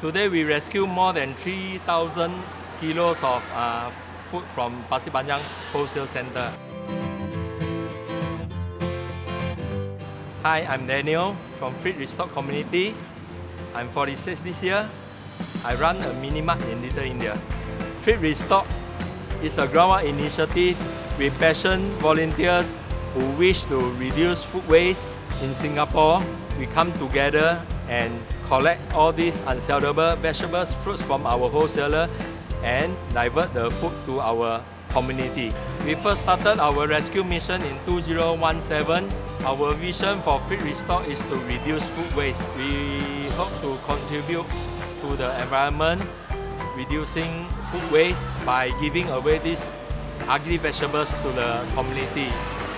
Today we rescue more than 3,000 kilos of food from Pasir Panjang Wholesale Center. Hi, I'm Daniel from Fridge Restock Community. I'm 46 this year. I run a mini mart in Little India. Fridge Restock is a ground-up initiative with passionate volunteers who wish to reduce food waste in Singapore. We come together and collect all these unsellable vegetables, fruits from our wholesaler and divert the food to our community. We first started our rescue mission in 2017. Our vision for Fridge Restock is to reduce food waste. We hope to contribute to the environment, reducing food waste by giving away these ugly vegetables to the community.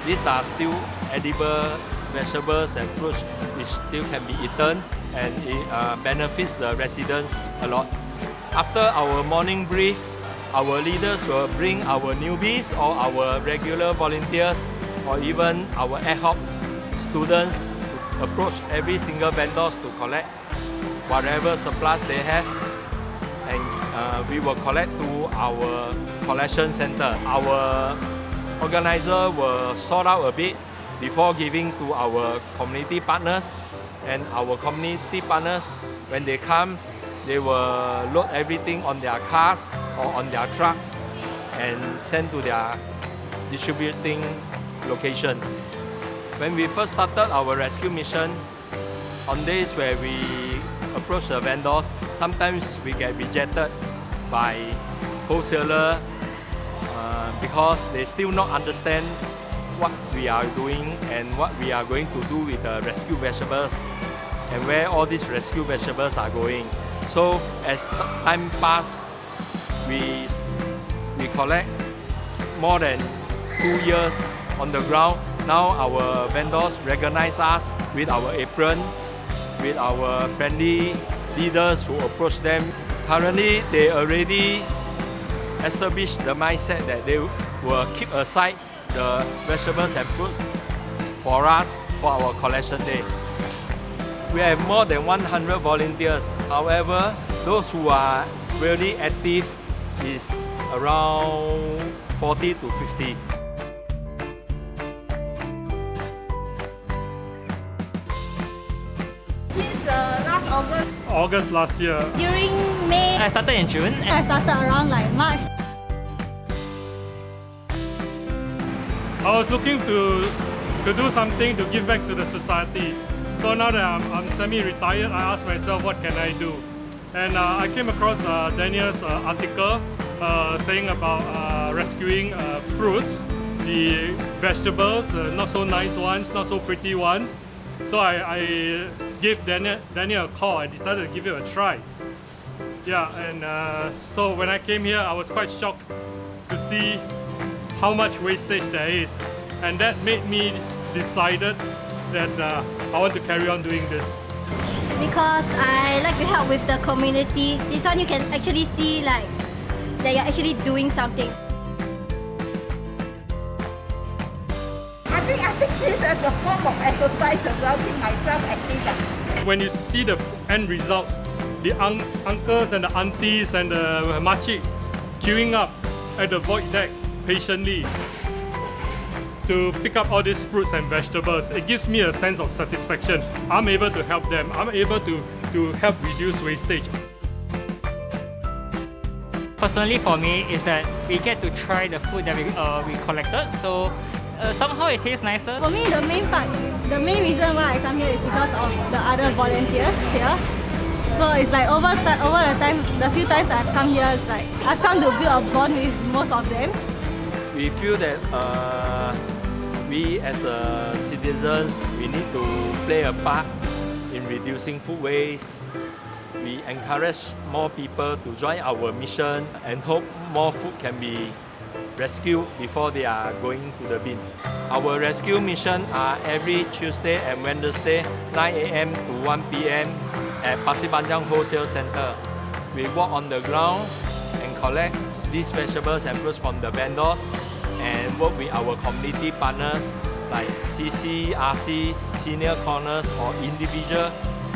These are still edible vegetables and fruits which still can be eaten, and it benefits the residents a lot. After our morning brief, our leaders will bring our newbies or our regular volunteers or even our ad hoc students to approach every single vendors to collect whatever supplies they have, and we will collect to our collection center. Our organizer will sort out a bit before giving to our community partners, and our community partners, when they come, they will load everything on their cars or on their trucks and send to their distributing location. When we first started our rescue mission, on days where we approach the vendors, sometimes we get rejected by wholesaler because they still not understand what we are doing and what we are going to do with the rescue vegetables and where all these rescue vegetables are going. So as time passes, we collect more than 2 years on the ground. Now our vendors recognize us with our apron, with our friendly leaders who approach them. Currently, they already established the mindset that they will keep aside the vegetables and fruits for us for our collection day. We have more than 100 volunteers. However, those who are really active is around 40 to 50. Since last August. August last year. During May. I started in June. I started around like March. I was looking to do something to give back to the society. So now that I'm semi-retired, I asked myself, what can I do? And I came across Daniel's article saying about rescuing fruits, the vegetables, not so nice ones, not so pretty ones. So I gave Daniel a call. I decided to give it a try. Yeah, and so when I came here, I was quite shocked to see how much wastage there is. And that made me decided that I want to carry on doing this. Because I like to help with the community. This one you can actually see like that you're actually doing something. I think this as a form of exercise as well, keep myself active. When you see the end results, the uncles and the aunties and the makcik queuing up at the void deck patiently to pick up all these fruits and vegetables, it gives me a sense of satisfaction. I'm able to help them. I'm able to help reduce wastage. Personally for me is that we get to try the food that we collected, so somehow it tastes nicer. For me, the main reason why I come here is because of the other volunteers here. So it's like over the time, the few times I've come here, it's like I've come to build a bond with most of them. We feel that we as citizens, we need to play a part in reducing food waste. We encourage more people to join our mission and hope more food can be rescued before they are going to the bin. Our rescue mission are every Tuesday and Wednesday, 9 AM to 1 PM at Pasir Panjang Wholesale Center. We walk on the ground and collect these vegetables and fruits from the vendors and work with our community partners like TC, RC, senior corners or individual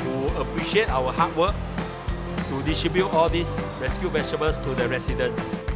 who appreciate our hard work to distribute all these rescued vegetables to the residents.